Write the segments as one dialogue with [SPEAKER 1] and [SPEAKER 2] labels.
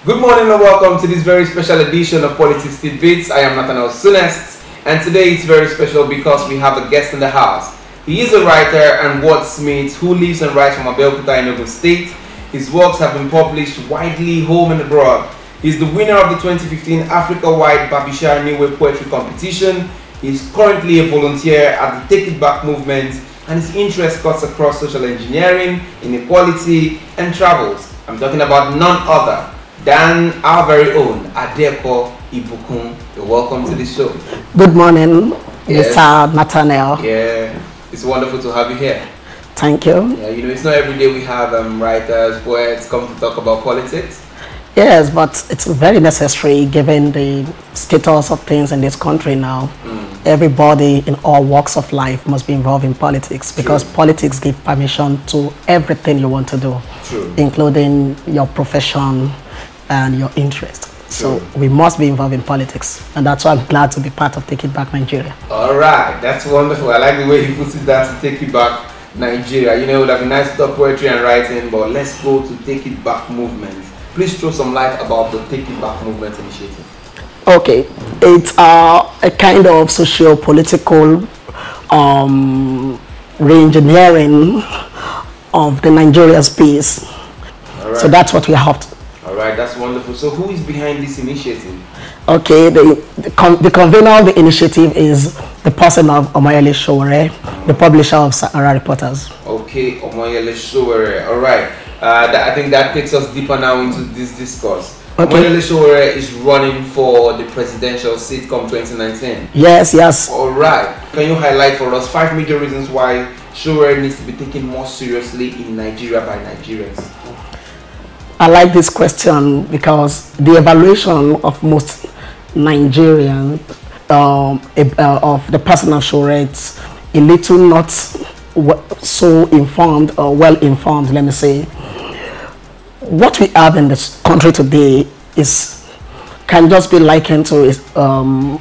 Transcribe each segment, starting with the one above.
[SPEAKER 1] Good morning and welcome to this very special edition of Politics Tidbits. I am Nathaniel Sunest, and today it's very special because we have a guest in the house. He is a writer and wordsmith who lives and writes from Abeokuta in Ogun State. His works have been published widely home and abroad. He is the winner of the 2015 Africa-wide Babisha New Way Poetry Competition. He is currently a volunteer at the Take It Back movement, and his interest cuts across social engineering, inequality, and travels. I'm talking about none other than our very own ADEEKO IBUKUN. You're welcome to the show.
[SPEAKER 2] Good morning,
[SPEAKER 1] Yes.
[SPEAKER 2] Mr. Nathaniel.
[SPEAKER 1] Yeah, it's wonderful to have you here.
[SPEAKER 2] Thank you.
[SPEAKER 1] Yeah, you know, it's not every day we have writers, poets come to talk about politics.
[SPEAKER 2] Yes, but it's very necessary given the status of things in this country now. Everybody in all walks of life must be involved in politics because politics give permission to everything you want to do, including your profession and your interest. So we must be involved in politics, and that's why I'm glad to be part of Take It Back Nigeria.
[SPEAKER 1] All right, that's wonderful. I like the way he puts it down to Take It Back Nigeria. You know, it would have been nice to talk poetry and writing, but let's go to Take It Back movement. Please throw some light about the Take It Back movement initiative.
[SPEAKER 2] Okay, it's a kind of socio-political re-engineering of the Nigerian space.
[SPEAKER 1] All right.
[SPEAKER 2] So that's what we have.
[SPEAKER 1] All right, that's wonderful. So who is behind this initiative?
[SPEAKER 2] Okay, the convener of the initiative is the person of Omoyele Sowore, the publisher of Sahara Reporters.
[SPEAKER 1] Okay, Omoyele Sowore. All right. I think that takes us deeper now into this discourse. Okay. Omoyele Sowore is running for the presidential seat come 2019.
[SPEAKER 2] Yes, yes.
[SPEAKER 1] All right. Can you highlight for us 5 major reasons why Sowore needs to be taken more seriously in Nigeria by Nigerians?
[SPEAKER 2] I like this question because the evaluation of most Nigerians of the person of Sowore, it's a little not so informed or well informed, let me say. What we have in this country today can just be likened to a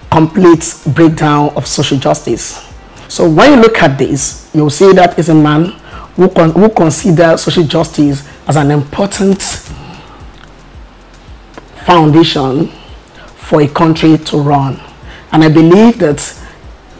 [SPEAKER 2] complete breakdown of social justice. So when you look at this, you'll see that is a man who considers social justice as an important foundation for a country to run. And I believe that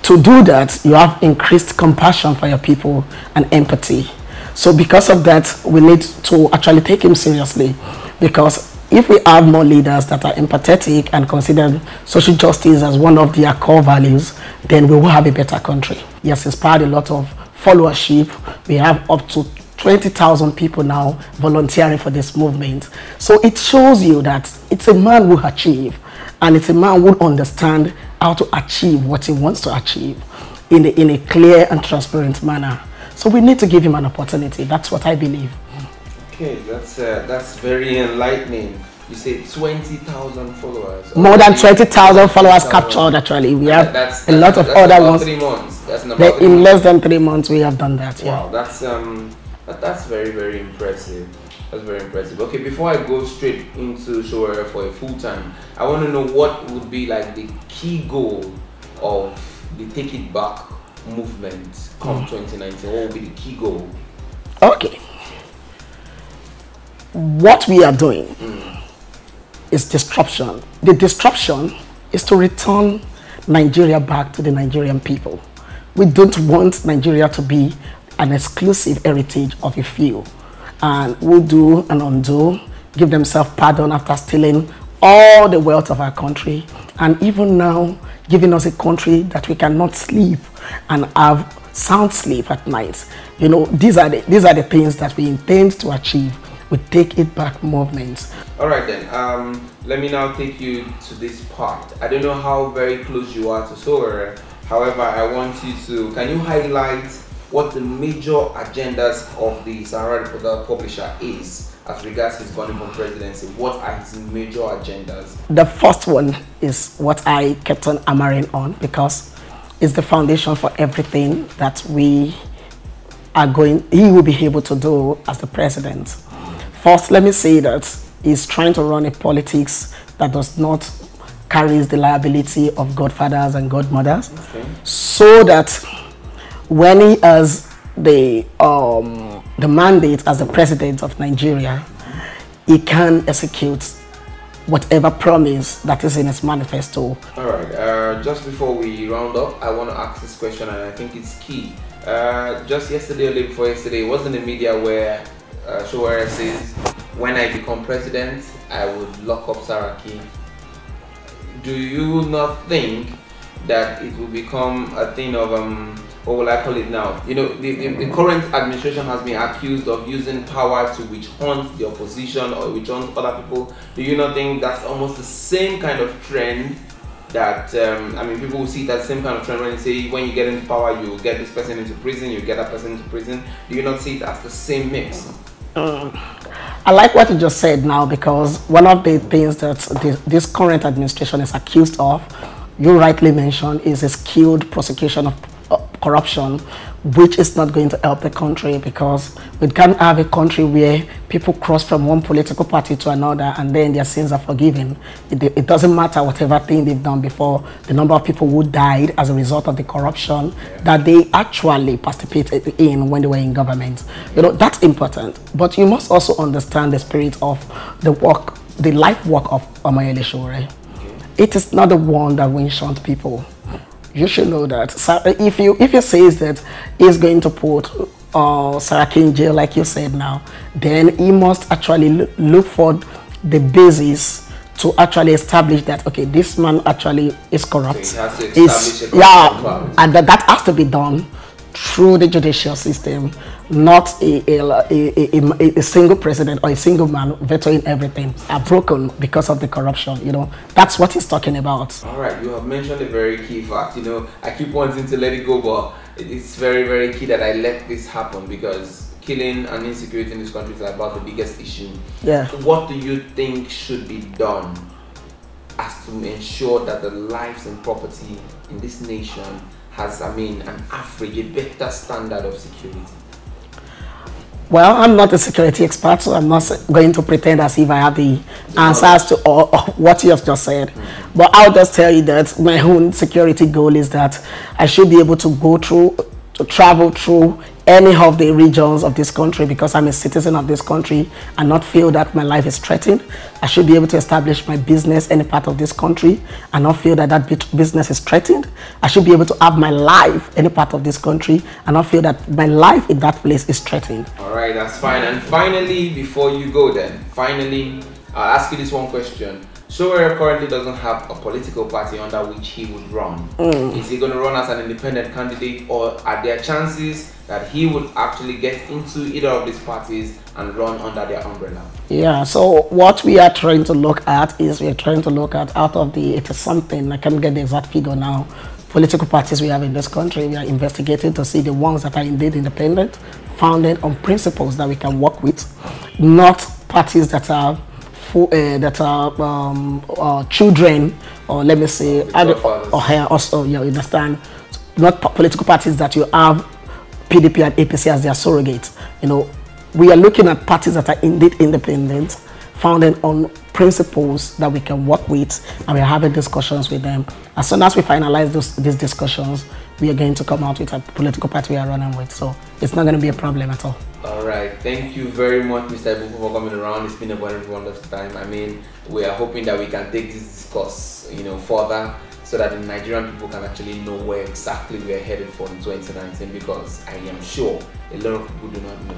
[SPEAKER 2] to do that, you have increased compassion for your people and empathy. So because of that, we need to actually take him seriously, because if we have more leaders that are empathetic and consider social justice as one of their core values, then we will have a better country. He has inspired a lot of followership. We have up to 20,000 people now volunteering for this movement. So it shows you that it's a man who achieves, and it's a man who understands how to achieve what he wants to achieve in a clear and transparent manner. So we need to give him an opportunity. That's what I believe. Okay,
[SPEAKER 1] that's very enlightening. You say 20,000 followers.
[SPEAKER 2] More than 20,000 followers captured, actually. We have a lot of other ones.
[SPEAKER 1] 3 months. That's
[SPEAKER 2] in less than 3 months, we have done that.
[SPEAKER 1] Wow, that's very, very impressive. That's very impressive. Okay, before I go straight into Sowore for a full time, I want to know what would be like the key goal of the Take It Back movement come 2019. What will be the key goal?
[SPEAKER 2] Okay. What we are doing is disruption. The disruption is to return Nigeria back to the Nigerian people. We don't want Nigeria to be an exclusive heritage of a few, and who do and undo, give themselves pardon after stealing all the wealth of our country, and even now giving us a country that we cannot sleep and have sound sleep at night. You know, these are the things that we intend to achieve with Take It Back movements.
[SPEAKER 1] All right then, let me now take you to this part. I don't know how very close you are to Sowore. However, I want you to, can you highlight what the major agendas of the Sahara Reporter publisher is as regards his gunning for presidency? What are his major agendas?
[SPEAKER 2] The first one is what I kept on hammering on, because it's the foundation for everything that he will be able to do as the president. First, let me say that he's trying to run a politics that does not carry the liability of godfathers and godmothers, so that when he has the mandate as the president of Nigeria, he can execute whatever promise that is in his manifesto.
[SPEAKER 1] All right, just before we round up, I want to ask this question, and I think it's key. Just yesterday or day before yesterday, it was in the media where Showore says, when I become president, I would lock up Saraki. Do you not think that it will become a thing of what will I call it now? You know, the current administration has been accused of using power to witch hunt the opposition or witch hunt other people. Do you not think that's almost the same kind of trend that, I mean, people will see that same kind of trend when you say, when you get into power, you get this person into prison, you get that person into prison. Do you not see it as the same mix?
[SPEAKER 2] I like what you just said now, because one of the things that this current administration is accused of, you rightly mentioned, is a skilled prosecution of corruption, which is not going to help the country, because we can't have a country where people cross from one political party to another and then their sins are forgiven. It doesn't matter whatever thing they've done before, the number of people who died as a result of the corruption that they actually participated in when they were in government. You know, that's important. But you must also understand the spirit of the work, the life work of Omoyele Sowore. It is not the one that wins shunt people. You should know that. So if you say that he's going to put Saraki in jail, like you said now, then he must actually look for the basis to actually establish that, okay, this man actually is corrupt. So he has to establish and that has to be done through the judicial system, not a single president or a single man vetoing everything are broken because of the corruption. You know, that's what he's talking about.
[SPEAKER 1] All right, you have mentioned a very key fact. You know, I keep wanting to let it go, but it's very, very key that I let this happen, because killing and insecurity in this country is about the biggest issue.
[SPEAKER 2] Yeah.
[SPEAKER 1] What do you think should be done as to ensure that the lives and property in this nation has, I mean, an average, a better standard of security?
[SPEAKER 2] Well, I'm not a security expert, so I'm not going to pretend as if I have the answers to all what you have just said. But I'll just tell you that my own security goal is that I should be able to go through, to travel through any of the regions of this country, because I'm a citizen of this country, and not feel that my life is threatened. I should be able to establish my business any part of this country and not feel that that business is threatened. I should be able to have my life any part of this country and not feel that my life in that place is threatened. All
[SPEAKER 1] right, that's fine. And finally, before you go then, I'll ask you this one question. Sowore currently doesn't have a political party under which he would run. Is he going to run as an independent candidate, or are there chances that he would actually get into either of these parties and run under their umbrella? Yeah, so what we are trying to look at is, we are trying to look at, out of the 80-something, I can't get the exact figure now, political parties we have in this country, we are investigating to see the ones that are indeed independent, founded on principles that we can work with, not parties that are children, or let me say, also, you understand, not political parties that you have PDP and APC as their surrogates. You know, we are looking at parties that are indeed independent, founded on principles that we can work with, and we are having discussions with them. As soon as we finalize these discussions, we are going to come out with a political party we are running with. So it's not going to be a problem at all. All right, thank you very much, Mr. IBUKUN, for coming around. It's been a wonderful time. I mean, we are hoping that we can take this discourse, you know, further, so that the Nigerian people can actually know where exactly we are headed for in 2019, because I am sure a lot of people do not know.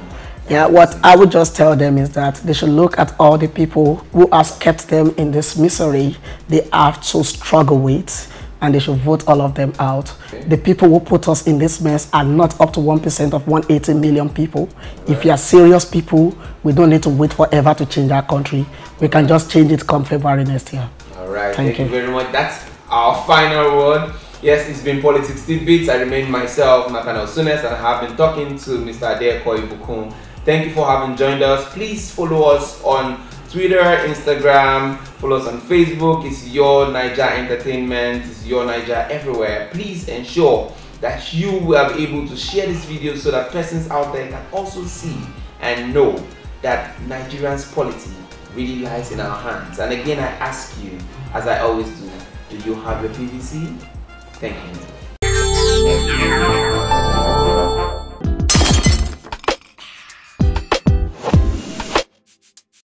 [SPEAKER 1] Yeah, what I would just tell them is that they should look at all the people who have kept them in this misery they have to struggle with, and they should vote all of them out. Okay. The people who put us in this mess are not up to 1% of 180 million people. Right. If you are serious people, we don't need to wait forever to change our country. We can just change it come February next year. All right, thank you very much. That's our final word. Yes, it's been Politics Tidbits. I remain myself, Nathaniel Sunes, and I have been talking to Mr. ADEEKO IBUKUN. Thank you for having joined us. Please follow us on Twitter, Instagram, follow us on Facebook. It's Your Naija Entertainment, it's Your Naija everywhere. Please ensure that you will be able to share this video so that persons out there can also see and know that Nigerians' polity really lies in our hands. And again, I ask you, as I always do you have your PVC? Thank you.